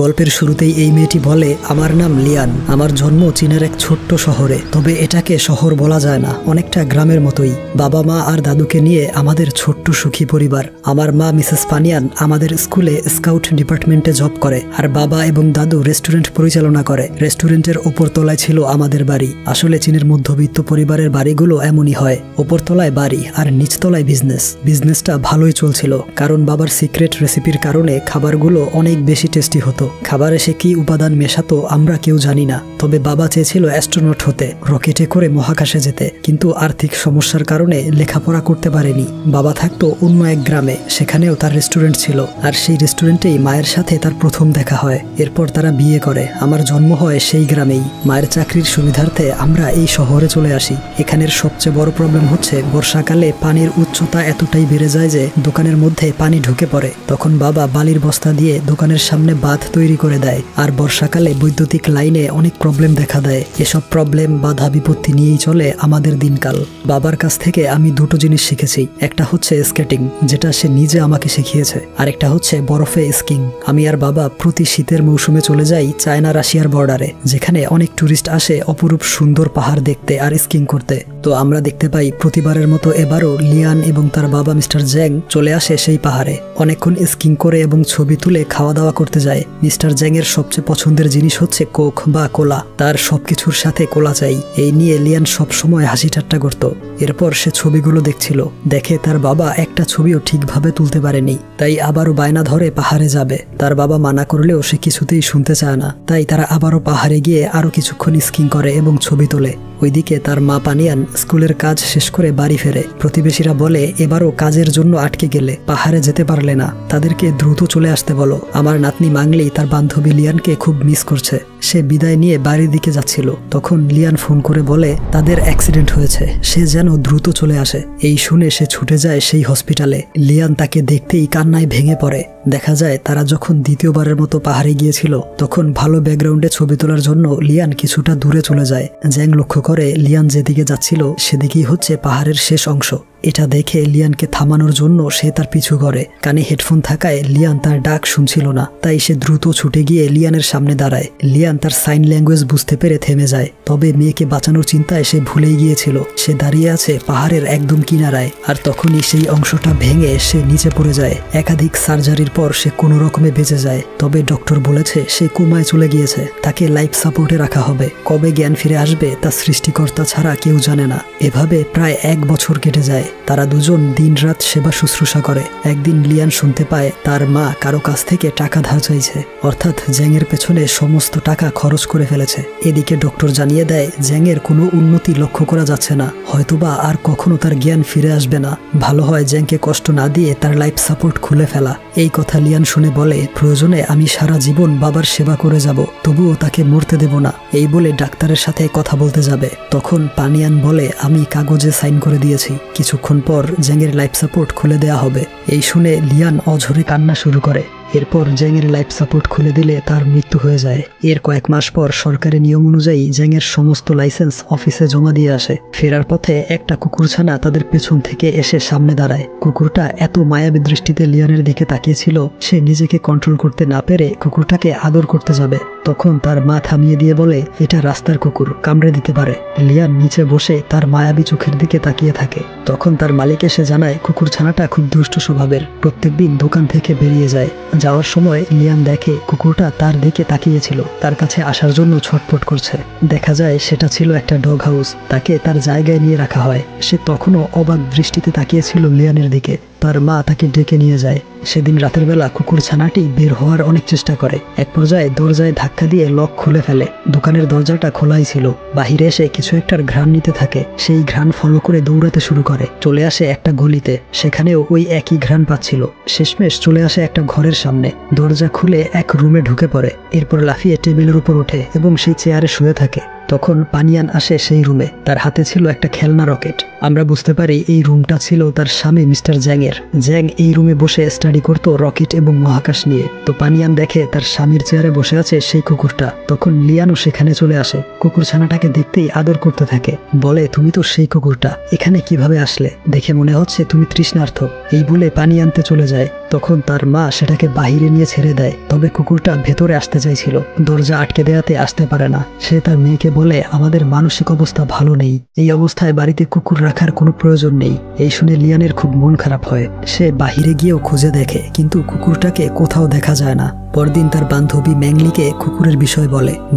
গল্পের শুরুতেই এই মেয়েটি বলে, আমার নাম লিয়ান, আমার জন্ম চীনের এক ছোট্ট শহরে, তবে এটাকে শহর বলা যায় না, অনেকটা গ্রামের মতোই। বাবা মা আর দাদুকে নিয়ে আমাদের ছোট্ট সুখী পরিবার। আমার মা মিসেস পানিয়ান আমাদের স্কুলে স্কাউট ডিপার্টমেন্টে জব করে, আর বাবা এবং দাদু রেস্টুরেন্ট পরিচালনা করে। রেস্টুরেন্টের ওপর তলায় ছিল আমাদের বাড়ি। আসলে চীনের মধ্যবিত্ত পরিবারের বাড়িগুলো এমনই হয়, ওপর তলায় বাড়ি আর নিচতলায় বিজনেস। বিজনেসটা ভালোই চলছিল, কারণ বাবার সিক্রেট রেসিপির কারণে খাবারগুলো অনেক বেশি টেস্টি হতো। খাবারে সে কি উপাদান মেশাতো আমরা কেউ জানি না, তবে বাবা চেয়েছিল অ্যাস্ট্রোনট হতে, রকেটে করে মহাকাশে যেতে, কিন্তু আর্থিক সমস্যার কারণে লেখাপড়া করতে পারেনি। বাবা থাকতো অন্য এক গ্রামে, সেখানেও তার রেস্টুরেন্ট ছিল, আর সেই রেস্টুরেন্টেই মায়ের সাথে তার প্রথম দেখা হয়। এরপর তারা বিয়ে করে, আমার জন্ম হয় সেই গ্রামেই। মায়ের চাকরির সুবিধার্থে আমরা এই শহরে চলে আসি। এখানের সবচেয়ে বড় প্রবলেম হচ্ছে বর্ষাকালে পানির উচ্চতা এতটাই বেড়ে যায় যে দোকানের মধ্যে পানি ঢুকে পড়ে। তখন বাবা বালির বস্তা দিয়ে দোকানের সামনে বাঁধ তৈরি করে দেয়, আর বর্ষাকালে বৈদ্যুতিক লাইনে অনেক প্রবলেম দেখা দেয়। এসব প্রবলেম বাধা বিপত্তি নিয়েই চলে আমাদের দিনকাল। বাবার কাছ থেকে আমি দুটো জিনিস শিখেছি, একটা হচ্ছে স্কেটিং, যেটা সে নিজে আমাকে শিখিয়েছে, আর একটা হচ্ছে বরফে স্কিং। আমি আর বাবা প্রতি শীতের মৌসুমে চলে যাই চায়না রাশিয়ার বর্ডারে, যেখানে অনেক টুরিস্ট আসে অপরূপ সুন্দর পাহাড় দেখতে আর স্কিং করতে। তো আমরা দেখতে পাই প্রতিবারের মতো এবারও লিয়ান এবং তার বাবা মিস্টার জ্যাং চলে আসে সেই পাহাড়ে। অনেকক্ষণ স্কিং করে এবং ছবি তুলে খাওয়া দাওয়া করতে যায়। মিস্টার জ্যাং এর সবচেয়ে পছন্দের জিনিস হচ্ছে কোক বা কোলা, তার সবকিছুর সাথে কোলা চাই। এই নিয়ে লিয়ান সব সময় হাসি ঠাট্টা করত। এরপর সে ছবিগুলো দেখছিল, দেখে তার বাবা একটা ছবিও ঠিকভাবে তুলতে পারেনি, তাই আবারও বায়না ধরে পাহাড়ে যাবে। তার বাবা মানা করলেও সে কিছুতেই শুনতে চায় না, তাই তারা আবারও পাহাড়ে গিয়ে আরো কিছুক্ষণ স্কিং করে এবং ছবি তোলে। ওইদিকে তার মা পানিয়ান স্কুলের কাজ শেষ করে বাড়ি ফেরে। প্রতিবেশীরা বলে, এবারও কাজের জন্য আটকে গেলে, পাহাড়ে যেতে পারলে না, তাদেরকে দ্রুত চলে আসতে বলো। আমার নাতনি মাংলি তার বান্ধবী লিয়ানকে খুব মিস করছে। সে বিদায় নিয়ে বাড়ির দিকে যাচ্ছিল, তখন লিয়ান ফোন করে বলে তাদের অ্যাক্সিডেন্ট হয়েছে, সে যেন দ্রুত চলে আসে। এই শুনে সে ছুটে যায় সেই হসপিটালে। লিয়ান তাকে দেখতেই কান্নায় ভেঙে পড়ে। দেখা যায় তারা যখন দ্বিতীয়বারের মতো পাহাড়ে গিয়েছিল, তখন ভালো ব্যাকগ্রাউন্ডে ছবি তোলার জন্য লিয়ান কিছুটা দূরে চলে যায়। জ্যাং লক্ষ্য করে লিয়ান যেদিকে যাচ্ছিল সেদিকেই হচ্ছে পাহাড়ের শেষ অংশ। এটা দেখে লিয়ানকে থামানোর জন্য সে তার পিছু করে। কানে হেডফোন থাকায় লিয়ান তার ডাক শুনছিল না, তাই সে দ্রুত ছুটে গিয়ে লিয়ানের সামনে দাঁড়ায়। লিয়ান তার সাইন ল্যাঙ্গুয়েজ বুঝতে পেরে থেমে যায়, তবে মেয়েকে বাঁচানোর চিন্তায় সে ভুলেই গিয়েছিল। সে দাঁড়িয়ে আছে পাহাড়ের একদম কিনারায়, আর তখনই সেই অংশটা ভেঙে সে নিচে পড়ে যায়। একাধিক সার্জারির পর সে কোনো রকমে বেঁচে যায়, তবে ডক্টর বলেছে সে কোমায় চলে গিয়েছে, তাকে লাইফ সাপোর্টে রাখা হবে। কবে জ্ঞান ফিরে আসবে তা সৃষ্টিকর্তা ছাড়া কেউ জানে না। এভাবে প্রায় 1 বছর কেটে যায়। তারা দুজন দিনরাত সেবা শুশ্রূষা করে। একদিন লিয়ান শুনতে পায় তার মা কারো কাছ থেকে টাকা ধার চাইছে, অর্থাৎ জ্যাংয়ের পেছনে সমস্ত টাকা খরচ করে ফেলেছে। এদিকে ডক্টর জানিয়ে দেয় জ্যাংয়ের কোনো উন্নতি লক্ষ্য করা যাচ্ছে না, হয়তোবা আর কখনো তার জ্ঞান ফিরে আসবে না। ভালো হয় জ্যাংকে কষ্ট না দিয়ে তার লাইফ সাপোর্ট খুলে ফেলা। এই কথা লিয়ান শুনে বলে, প্রয়োজনে আমি সারা জীবন বাবার সেবা করে যাব, তবুও তাকে মরতে দেব না। এই বলে ডাক্তারের সাথে কথা বলতে যাবে, তখন পানিয়ান বলে, আমি কাগজে সাইন করে দিয়েছি, কিছুক্ষণ পর জ্যাংয়ের লাইফ সাপোর্ট খুলে দেয়া হবে। এই শুনে লিয়ান অঝরে কান্না শুরু করে। এরপর জ্যাংয়ের লাইফ সাপোর্ট খুলে দিলে তার মৃত্যু হয়ে যায়। এর কয়েক মাস পর সরকারি নিয়ম অনুযায়ী জ্যাংয়ের সমস্ত লাইসেন্স অফিসে জমা দিয়ে আসে। ফেরার পথে একটা কুকুরছানা তাদের পেছন থেকে এসে সামনে দাঁড়ায়। কুকুরটা এত মায়াবী দৃষ্টিতে লিয়ানের দিকে তাকিয়েছিল, সে নিজেকে কন্ট্রোল করতে না পেরে কুকুরটাকে আদর করতে যাবে। তখন তার মা থামিয়ে দিয়ে বলে, এটা রাস্তার কুকুর, কামড়ে দিতে পারে। লিয়ান নিচে বসে তার মায়াবী চোখের দিকে তাকিয়ে থাকে। তখন তার মালিক এসে জানায় কুকুরছানাটা খুব দুষ্ট স্বভাবের, প্রত্যেকদিন দোকান থেকে বেরিয়ে যায়। যাওয়ার সময় লিয়ান দেখে কুকুরটা তার দিকে তাকিয়েছিল, তার কাছে আসার জন্য ছটফট করছে। দেখা যায় সেটা ছিল একটা ডগ হাউস। তাকে তার জায়গায় নিয়ে রাখা হয়। সে তখনও অবাক দৃষ্টিতে তাকিয়েছিল লিয়ানের দিকে। তার মা তাকে ডেকে নিয়ে যায়। সেদিন রাতের বেলা কুকুরছানাটি বের হওয়ার অনেক চেষ্টা করে। এক পর্যায়ে দরজায় ধাক্কা দিয়ে লক খুলে ফেলে। দোকানের দরজাটা খোলাই ছিল। বাহিরে এসে কিছু একটার ঘ্রাণ নিতে থাকে। সেই ঘ্রাণ ফলো করে দৌড়াতে শুরু করে। চলে আসে একটা গলিতে, সেখানেও ওই একই ঘ্রাণ পাচ্ছিল। শেষমেশ চলে আসে একটা ঘরের সামনে। দরজা খুলে এক রুমে ঢুকে পড়ে। এরপর লাফিয়ে টেবিলের উপর ওঠে এবং সেই চেয়ারে শুয়ে থাকে। তখন পানিয়ান আসে সেই রুমে, তার হাতে ছিল একটা খেলনা রকেট। আমরা বুঝতে পারি এই রুমটা ছিল তার স্বামী মিস্টার জ্যাংয়ের। জ্যাং এই রুমে বসে স্টাডি করতো রকেট এবং মহাকাশ নিয়ে। তো পানিয়ান দেখে তার স্বামীর চেয়ারে বসে আছে সেই কুকুরটা। তখন লিয়ানও সেখানে চলে আসে, কুকুর ছানাটাকে দেখতেই আদর করতে থাকে, বলে তুমি তো সেই কুকুরটা, এখানে কিভাবে আসলে, দেখে মনে হচ্ছে তুমি তৃষ্ণার্থ। এই বলে পানি আনতে চলে যায়। তখন তার মা সেটাকে বাহিরে নিয়ে ছেড়ে দেয়, তবে কুকুরটা ভেতরে আসতে চাইছিল, দরজা আটকে দেওয়াতে আসতে পারে না। সে তার মেয়েকে বলে আমাদের মানসিক অবস্থা ভালো নেই, এই অবস্থায় বাড়িতে কুকুর রাখার কোনো প্রয়োজন নেই। এই শুনে লিয়ানের খুব মন খারাপ হয়। সে বাহিরে গিয়েও খুঁজে দেখে, কিন্তু কুকুরটাকে কোথাও দেখা যায় না। পরদিন তার বান্ধবী ম্যাংলিকে কুকুরের বিষয়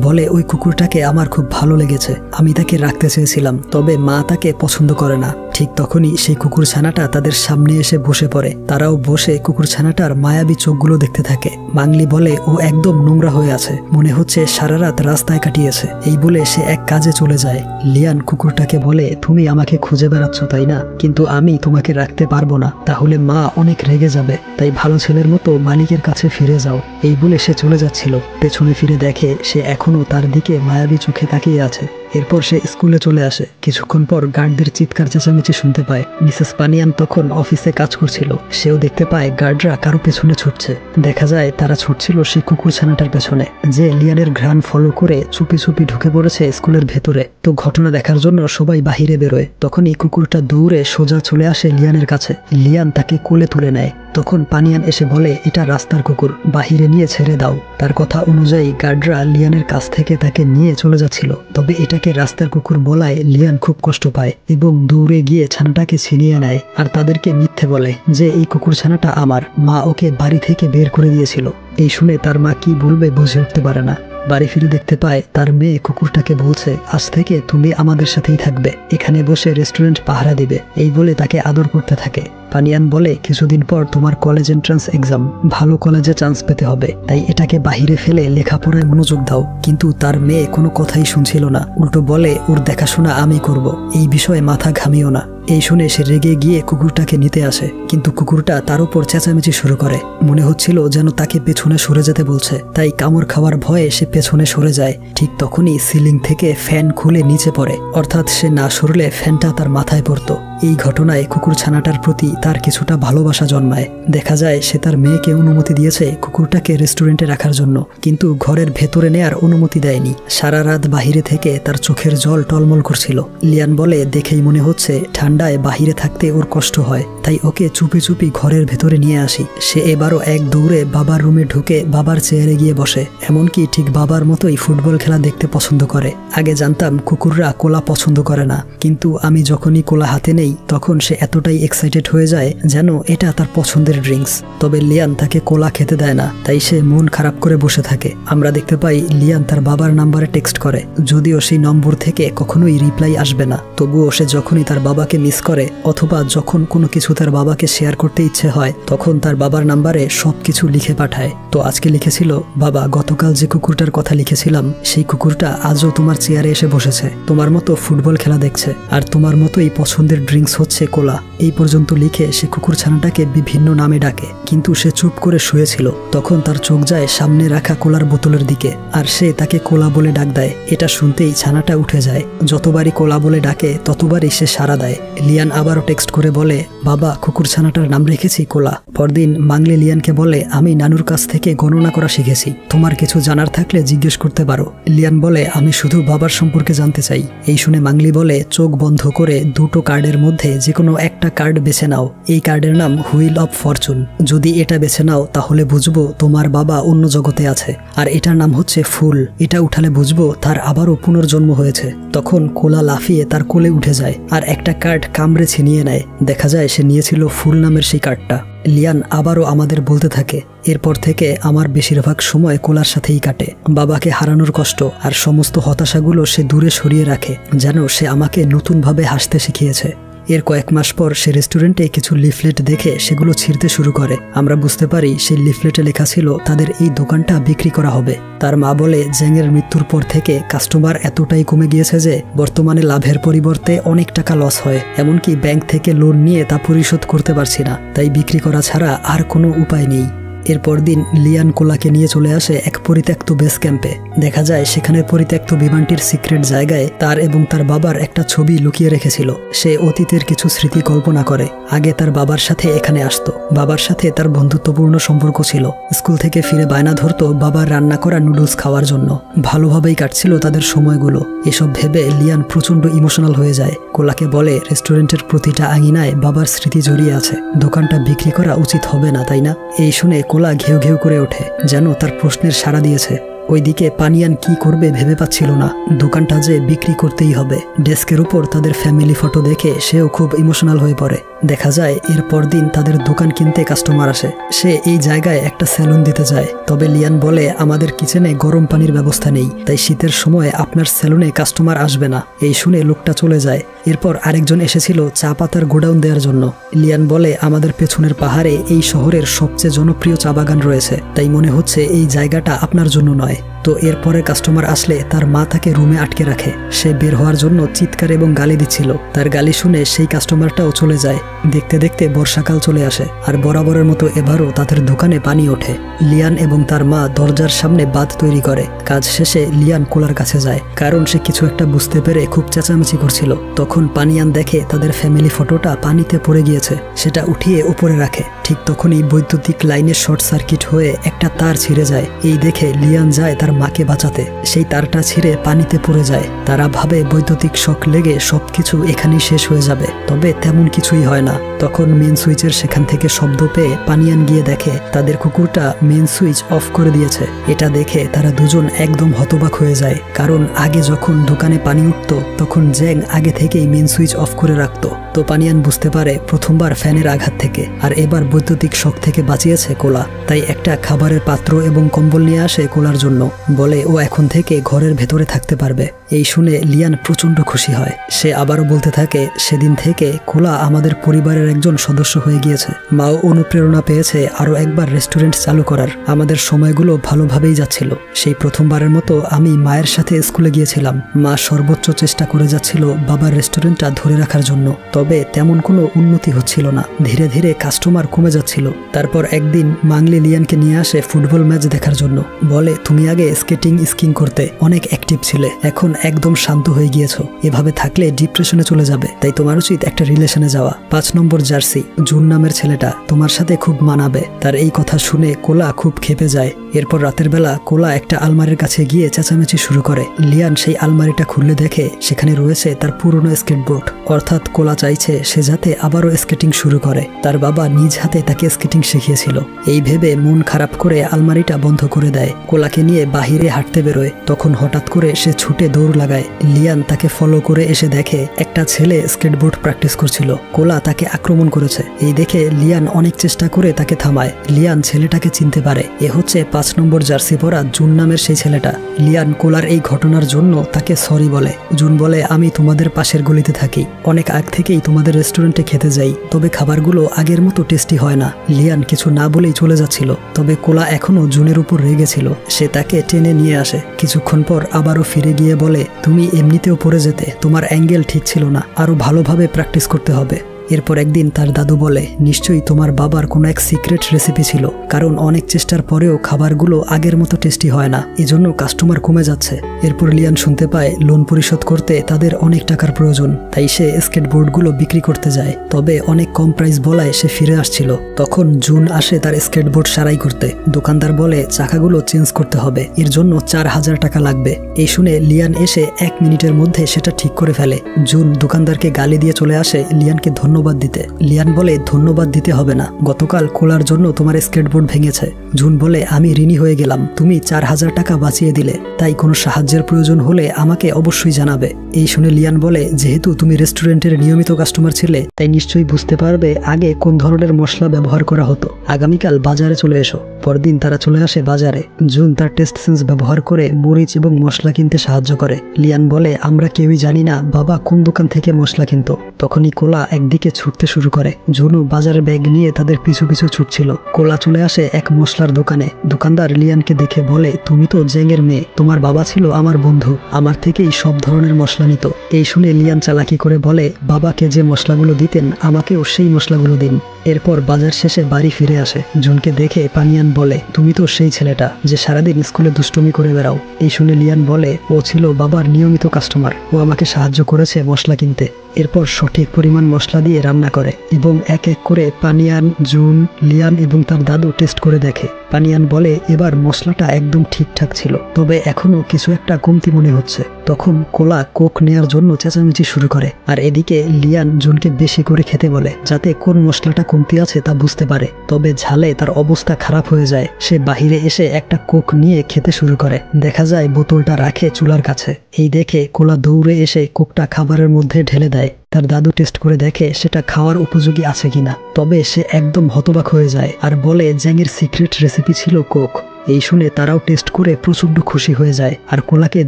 বলে ওই কুকুরটাকে আমার খুব ভালো লেগেছে, আমি তাকে রাখতে চেয়েছিলাম, তবে মা তাকে পছন্দ করে না। ঠিক তখনই সেই কুকুর ছানাটা তাদের সামনে এসে বসে পড়ে। তারাও বসে কুকুর ছানাটার মায়াবী চোখগুলো দেখতে থাকে। মাংলি বলে ও একদম নোংরা হয়ে আছে, মনে হচ্ছে সারা রাত রাস্তায় কাটিয়েছে। এই বলে সে এক কাজে চলে যায়। লিয়ান কুকুরটাকে বলে তুমি আমাকে খুঁজে বেড়াচ্ছ তাই না, কিন্তু আমি তোমাকে রাখতে পারবো না, তাহলে মা অনেক রেগে যাবে, তাই ভালো ছেলের মতো মালিকের কাছে ফিরে যাও। এই বলে সে চলে যাচ্ছিল। পেছনে ফিরে দেখে সে এখনো তার দিকে মায়াবী চোখে তাকিয়ে আছে। এরপর সে স্কুলে চলে আসে। কিছুক্ষণ পর গার্ডদের চিৎকার চেঁচামেচি শুনতে পায়। মিসেস পানিয়ান তখন অফিসে কাজ করছিল। সেও দেখতে পায় গার্ডরা কারো পেছনে ছুটছে। দেখা যায় তারা ছুটছিল সেই কুকুর ছানাটার পেছনে, যে লিয়ানের ঘ্রাণ ফলো করে চুপি চুপি ঢুকে পড়েছে স্কুলের ভেতরে। তো ঘটনা দেখার জন্য সবাই বাহিরে বেরোয়। তখন এই কুকুরটা দৌড়ে সোজা চলে আসে লিয়ানের কাছে। লিয়ান তাকে কোলে তুলে নেয়। তখন পানিয়ান এসে বলে এটা রাস্তার কুকুর, বাহিরে নিয়ে ছেড়ে দাও। তার কথা অনুযায়ী গার্ডরা লিয়ানের কাছ থেকে তাকে নিয়ে চলে যাচ্ছিল। তবে এটাকে রাস্তার কুকুর বলায় লিয়ান খুব কষ্ট পায় এবং দৌড়ে গিয়ে ছানাটাকে ছিনিয়ে নেয় আর তাদেরকে মিথ্যে বলে যে এই কুকুর ছানাটা আমার, মা ওকে বাড়ি থেকে বের করে দিয়েছিল। এই শুনে তার মা কি বলবে বুঝে উঠতে পারে না। বাড়ি ফিরে দেখতে পায় তার মেয়ে কুকুরটাকে বলছে আজ থেকে তুমি আমাদের সাথেই থাকবে, এখানে বসে রেস্টুরেন্ট পাহারা দিবে। এই বলে তাকে আদর করতে থাকে। পানিয়ান বলে কিছুদিন পর তোমার কলেজ এন্ট্রান্স এক্সাম, ভালো কলেজে চান্স পেতে হবে, তাই এটাকে বাহিরে ফেলে লেখাপড়ায় মনোযোগ দাও। কিন্তু তার মেয়ে কোনো কথাই শুনছিল না, উল্টো বলে ওর দেখাশোনা আমি করব, এই বিষয়ে মাথা ঘামিও না। এই শুনে সে রেগে গিয়ে কুকুরটাকে নিতে আসে, কিন্তু কুকুরটা তার উপর চেঁচামেচি শুরু করে। মনে হচ্ছিল যেন তাকে পেছনে সরে যেতে বলছে, তাই কামড় খাওয়ার ভয়ে সে পেছনে সরে যায়। ঠিক তখনই সিলিং থেকে ফ্যান খুলে নিচে পড়ে, অর্থাৎ সে না সরলে ফ্যানটা তার মাথায় পড়তো। এই ঘটনায় কুকুর ছানাটার প্রতি তার কিছুটা ভালোবাসা জন্মায়। দেখা যায় সে তার মেয়েকে অনুমতি দিয়েছে কুকুরটাকে রেস্টুরেন্টে রাখার জন্য, কিন্তু ঘরের ভেতরে নেয়ার অনুমতি দেয়নি। সারা রাত বাহিরে থেকে তার চোখের জল টলমল করছিল। লিয়ান বলে দেখেই মনে হচ্ছে ঠান্ডায় বাহিরে থাকতে ওর কষ্ট হয়, তাই ওকে চুপি চুপি ঘরের ভেতরে নিয়ে আসি। সে এবারও এক দৌড়ে বাবার রুমে ঢুকে বাবার চেয়ারে গিয়ে বসে, এমনকি ঠিক বাবার মতোই ফুটবল খেলা দেখতে পছন্দ করে। আগে জানতাম কুকুররা কোলা পছন্দ করে না, কিন্তু আমি যখনই কোলা হাতে নেই তখন সে এতটাই এক্সাইটেড হয়ে যায় যেন এটা তার পছন্দের ড্রিঙ্কস। তবে লিয়ান তাকে কোলা খেতে দেয় না, তাই সে মন খারাপ করে বসে থাকে। আমরা দেখতে পাই লিয়ান তার বাবার নাম্বারে টেক্সট করে, যদিও সেই নম্বর থেকে কখনোই রিপ্লাই আসবে না। তবুও সে যখনই তার বাবাকে মিস করে অথবা যখন কোনো কিছু তার বাবাকে শেয়ার করতে ইচ্ছে হয় তখন তার বাবার নাম্বারে সবকিছু লিখে পাঠায়। তো আজকে লিখেছিল, বাবা গতকাল যে কুকুরটার কথা লিখেছিলাম সেই কুকুরটা আজও তোমার চেয়ারে এসে বসেছে, তোমার মতো ফুটবল খেলা দেখছে, আর তোমার মতোই পছন্দের ড্রিঙ্কস হচ্ছে কোলা। এই পর্যন্ত লিখে সে কুকুর ছানাটাকে বিভিন্ন নামে ডাকে, কিন্তু সে চুপ করে শুয়েছিল। তখন তার চোখ যায় সামনে রাখা কোলার বোতলের দিকে, আর সে তাকে কোলা বলে ডাক দেয়। এটা শুনতেই ছানাটা উঠে যায়। যতবারই কোলা বলে ডাকে ততবারই সে সাড়া দেয়। লিয়ান আবারও টেক্সট করে বলে, বাবা কুকুর ছানাটার নাম রেখেছি কোলা। পরদিন মাংলি লিয়ানকে বলে, আমি নানুর কাছ থেকে গণনা করা শিখেছি, তোমার কিছু জানার থাকলে জিজ্ঞেস করতে পারো। লিয়ান বলে, আমি শুধু বাবার সম্পর্কে জানতে চাই। এই শুনে মাংলি বলে, চোখ বন্ধ করে দুটো কার্ডের মধ্যে যে কোনো একটা কার্ড বেছে নাও। এই কার্ডের নাম হুইল অফ ফরচুন। যদি এটা বেছে নাও তাহলে বুঝবো তোমার বাবা অন্য জগতে আছে, আর এটার নাম হচ্ছে ফুল। এটা উঠালে বুঝবো তার আবারও পুনর্জন্ম হয়েছে। তখন কোলা লাফিয়ে তার কোলে উঠে যায় আর একটা কার্ড কামড়ে ছিনিয়ে নেয়। দেখা যায় সে নিয়েছিল ফুল নামের সেই কার্ডটা। লিয়ান আবারও আমাদের বলতে থাকে, এরপর থেকে আমার বেশিরভাগ সময় কোলার সাথেই কাটে। বাবাকে হারানোর কষ্ট আর সমস্ত হতাশাগুলো সে দূরে সরিয়ে রাখে, যেন সে আমাকে নতুনভাবে হাসতে শিখিয়েছে। এর কয়েক মাস পর সে রেস্টুরেন্টে কিছু লিফলেট দেখে সেগুলো ছিঁড়তে শুরু করে। আমরা বুঝতে পারি সেই লিফলেটে লেখা ছিল তাদের এই দোকানটা বিক্রি করা হবে। তার মা বলে, জ্যাংয়ের মৃত্যুর পর থেকে কাস্টমার এতটাই কমে গিয়েছে যে বর্তমানে লাভের পরিবর্তে অনেক টাকা লস হয়, এমনকি ব্যাংক থেকে লোন নিয়ে তা পরিশোধ করতে পারছি না, তাই বিক্রি করা ছাড়া আর কোনো উপায় নেই। এরপর দিন লিয়ান কোলাকে নিয়ে চলে আসে এক পরিত্যক্ত বেস ক্যাম্পে। দেখা যায় সেখানের পরিত্যক্ত বিমানটির সিক্রেট জায়গায় তার এবং তার বাবার একটা ছবি লুকিয়ে রেখেছিল। সে অতীতের কিছু স্মৃতি কল্পনা করে। আগে তার বাবার সাথে এখানে আসতো, বাবার সাথে তার বন্ধুত্বপূর্ণ সম্পর্ক ছিল। স্কুল থেকে ফিরে বায়না ধরতো বাবার রান্না করা নুডলস খাওয়ার জন্য। ভালোভাবেই কাটছিল তাদের সময়গুলো। এসব ভেবে লিয়ান প্রচন্ড ইমোশনাল হয়ে যায়। কোলাকে বলে রেস্টুরেন্টের প্রতিটা আঙিনায় বাবার স্মৃতি জড়িয়ে আছে, দোকানটা বিক্রি করা উচিত হবে না, তাই না? এই শুনে কোলা ঘেউ ঘেউ করে ওঠে, যেন তার প্রশ্নের সাড়া দিয়েছে। ওইদিকে পানিয়ান কি করবে ভেবে পাচ্ছিল না। দোকানটা যে বিক্রি করতেই হবে। ডেস্কের উপর তাদের ফ্যামিলি ফটো দেখে সেও খুব ইমোশনাল হয়ে পড়ে। দেখা যায় এরপর দিন তাদের দোকান কিনতে কাস্টমার আসে। সে এই জায়গায় একটা স্যালুন দিতে যায়, তবে লিয়ান বলে আমাদের কিচেনে গরম পানির ব্যবস্থা নেই, তাই শীতের সময় আপনার স্যালুনে কাস্টমার আসবে না। এই শুনে লোকটা চলে যায়। এরপর আরেকজন এসেছিল চা পাতার গোডাউন দেওয়ার জন্য। লিয়ান বলে আমাদের পেছনের পাহাড়ে এই শহরের সবচেয়ে জনপ্রিয় চা বাগান রয়েছে, তাই মনে হচ্ছে এই জায়গাটা আপনার জন্য নয়। তো এরপরে কাস্টমার আসলে তার মা তাকে রুমে আটকে রাখে। সে বের হওয়ার জন্য চিৎকার এবং গালি দিচ্ছিল। তার গালি শুনে সেই কাস্টমারটাও চলে যায়। দেখতে দেখতে বর্ষাকাল চলে আসে, আর বরাবরের মতো এবারও তাদের দোকানে পানি ওঠে। লিয়ান এবং তার মা দরজার সামনে বাঁধ তৈরি করে। কাজ শেষে লিয়ান কোলার কাছে যায়, কারণ সে কিছু একটা বুঝতে পেরে খুব চেঁচামেচি করছিল। তখন পানিয়ান দেখে তাদের ফ্যামিলি ফটোটা পানিতে পড়ে গিয়েছে। সেটা উঠিয়ে উপরে রাখে। ঠিক তখনই বৈদ্যুতিক লাইনের শর্ট সার্কিট হয়ে একটা তার ছিঁড়ে যায়। এই দেখে লিয়ান যায় তার মাকে বাঁচাতে। সেই তারটা ছিঁড়ে পানিতে পড়ে যায়। তারা ভাবে বৈদ্যুতিক শক লেগে সবকিছু এখানেই শেষ হয়ে যাবে, তবে তেমন কিছুই হয় না। তখন মেন সুইচের সেখান থেকে শব্দ পেয়ে পানিয়ান গিয়ে দেখে তাদের কুকুরটা মেন সুইচ অফ করে দিয়েছে। এটা দেখে তারা দুজন একদম হতবাক হয়ে যায়, কারণ আগে যখন দোকানে পানি উঠত তখন জ্যাং আগে থেকেই মেন সুইচ অফ করে রাখতো। তো পানিয়ান বুঝতে পারে প্রথমবার ফ্যানের আঘাত থেকে, আর এবার বৈদ্যুতিক শক থেকে বাঁচিয়েছে কোলা। তাই একটা খাবারের পাত্র এবং কম্বল নিয়ে আসে কোলার জন্য। বলে ও এখন থেকে ঘরের ভেতরে থাকতে পারবে। এই শুনে লিয়ান প্রচন্ড খুশি হয়। সে আবারও বলতে থাকে সেদিন থেকে কোলা আমাদের পরিবারের একজন সদস্য হয়ে গিয়েছে। মাও অনুপ্রেরণা পেয়েছে আরো একবার রেস্টুরেন্ট চালু করার। আমাদের সময়গুলো ভালোভাবেই যাচ্ছিল। সেই প্রথমবারের মতো আমি মায়ের সাথে স্কুলে গিয়েছিলাম। মা সর্বোচ্চ চেষ্টা করে যাচ্ছিল বাবার রেস্টুরেন্টটা ধরে রাখার জন্য, তবে তেমন কোনো উন্নতি হচ্ছিল না। ধীরে ধীরে কাস্টমার কমে যাচ্ছিল। তারপর একদিন মাংলি লিয়ানকে নিয়ে আসে ফুটবল ম্যাচ দেখার জন্য। বলে তুমি আগে স্কেটিং স্কিং করতে অনেক অ্যাক্টিভ ছিলে, এখন একদম শান্ত হয়ে গিয়েছো। এভাবে থাকলে ডিপ্রেশনে চলে যাবে, তাই তোমার উচিত একটা রিলেশনে যাওয়া। 5 নম্বর জার্সি জুন নামের ছেলেটা তোমার সাথে খুব মানাবে। তার এই কথা শুনে কোলা খুব ক্ষেপে যায়। এরপর রাতের বেলা কোলা একটা আলমারির কাছে গিয়ে চেঁচামেচি শুরু করে। লিয়ান সেই আলমারিটা খুললে দেখে সেখানে রয়েছে তার পুরনো স্কেটবোর্ড। অর্থাৎ কোলা চাইছে সে যাতে আবারও স্কেটিং শুরু করে। তার বাবা নিজ হাতে তাকে স্কেটিং শিখিয়েছিল। এই ভেবে মন খারাপ করে আলমারিটা বন্ধ করে দেয়। কোলাকে নিয়ে বাহিরে হাঁটতে বেরোয়। তখন হঠাৎ করে সে ছুটে দৌড় লাগায়। লিয়ান তাকে ফলো করে এসে দেখে একটা ছেলে স্কেটবোর্ড প্র্যাকটিস করছিল। কোলা তাকে আক্রমণ করেছে। এই দেখে লিয়ান অনেক চেষ্টা করে তাকে থামায়। লিয়ান ছেলেটাকে চিনতে পারে, এ হচ্ছে 5 নম্বর জার্সি পরা জুন নামের সেই ছেলেটা। লিয়ান কোলার এই ঘটনার জন্য তাকে সরি বলে। জুন বলে আমি তোমাদের পাশের গলিতে থাকি, অনেক আগ থেকেই তোমাদের রেস্টুরেন্টে খেতে যাই, তবে খাবারগুলো আগের মতো টেস্টি হয় না। লিয়ান কিছু না বলেই চলে যাচ্ছিল, তবে কোলা এখনো জুনের উপর রেগেছিল। সে তাকে টেনে নিয়ে আসে। কিছুক্ষণ পর আবারও ফিরে গিয়ে বলে তুমি এমনিতেও পড়ে যেতে, তোমার অ্যাঙ্গেল ঠিক ছিল না, আরো ভালোভাবে প্র্যাকটিস করতে হবে। এরপর একদিন তার দাদু বলে নিশ্চয়ই তোমার বাবার কোনো এক সিক্রেট রেসিপি ছিল, কারণ অনেক চেষ্টার পরেও খাবারগুলো আগের মতো টেস্টি হয় না, এজন্য কাস্টমার কমে যাচ্ছে। এরপর লিয়ান শুনতে পায় লোন পরিশোধ করতে তাদের অনেক টাকার প্রয়োজন, তাই সে স্কেটবোর্ডগুলো বিক্রি করতে যায়। তবে অনেক কম প্রাইস বলায় সে ফিরে আসছিল। তখন জুন আসে তার স্কেটবোর্ড সারাই করতে। দোকানদার বলে চাকাগুলো চেঞ্জ করতে হবে, এর জন্য 4000 টাকা লাগবে। এই শুনে লিয়ান এসে 1 মিনিটের মধ্যে সেটা ঠিক করে ফেলে। জুন দোকানদারকে গালি দিয়ে চলে আসে লিয়ানকে ধন্যবাদ দিতে। লিয়ান বলে ধন্যবাদ দিতে হবে না, গতকাল কোলার জন্য তোমার স্কেটবোর্ড ভেঙেছে। জুন বলে আমি ঋণী হয়ে গেলাম, তুমি 4000 টাকা বাঁচিয়ে দিলে, তাই কোনো সাহায্যের প্রয়োজন হলে আমাকে অবশ্যই জানাবে। এই শুনে লিয়ান বলে যেহেতু তুমি রেস্টুরেন্টের নিয়মিত কাস্টমার ছিলে, তাই নিশ্চয়ই বুঝতে পারবে আগে কোন ধরনের মশলা ব্যবহার করা হতো। আগামীকাল বাজারে চলে এসো। পরদিন তারা চলে আসে বাজারে। জুন তার টেস্ট সেন্স ব্যবহার করে মরিচ এবং মশলা কিনতে সাহায্য করে। লিয়ান বলে আমরা কেউই জানি না বাবা কোন দোকান থেকে মশলা কিনতো। তখনই কোলা একদিকে ছুটতে শুরু করে। জুনু বাজারের ব্যাগ নিয়ে তাদের পিছু পিছু ছুটছিল। কোলা চলে আসে এক মশলার দোকানে। দোকানদার লিয়ানকে দেখে বলে তুমি তো জ্যাংয়ের মেয়ে, তোমার বাবা ছিল আমার বন্ধু, আমার থেকেই সব ধরনের মশলা নিত। এই শুনে লিয়ান চালাকি করে বলে বাবাকে যে মশলাগুলো দিতেন আমাকেও সেই মশলাগুলো দিন। এরপর বাজার শেষে বাড়ি ফিরে আসে। জুনকে দেখে পানিয়ান বলে, তুমি তো সেই ছেলেটা যে সারাদিন স্কুলে দুষ্টুমি করে বেড়াও। এই শুনে লিয়ান বলে, ও ছিল বাবার নিয়মিত কাস্টমার, ও আমাকে সাহায্য করেছে মশলা কিনতে। এরপর সঠিক পরিমাণ মশলা দিয়ে রান্না করে এবং এক এক করে পানিয়ান, জুন, লিয়ান এবং তার দাদু টেস্ট করে দেখে। পানিয়ান বলে, এবার মশলাটা একদম ঠিকঠাক ছিল, তবে এখনো কিছু একটা কমতি মনে হচ্ছে। তখন কোলা কোক নেয়ার জন্য চেঁচামেচি শুরু করে, আর এদিকে লিয়ান জুনকে বেশি করে খেতে বলে যাতে কোন মশলাটা কমতি আছে তা বুঝতে পারে। তবে ঝালে তার অবস্থা খারাপ হয়ে যায়। সে বাহিরে এসে একটা কোক নিয়ে খেতে শুরু করে। দেখা যায় বোতলটা রাখে চুলার কাছে। এই দেখে কোলা দৌড়ে এসে কোকটা খাবারের মধ্যে ঢেলে দেয়। তার দাদু টেস্ট করে দেখে সেটা খাওয়ার উপযোগী আছে কিনা। তবে সে একদম হতবাক হয়ে যায় আর বলে জ্যাংয়ের সিক্রেট রেসিপি ছিল কোক। এই শুনে তারাও টেস্ট করে প্রচন্ড খুশি হয়ে যায় আর কোলাকে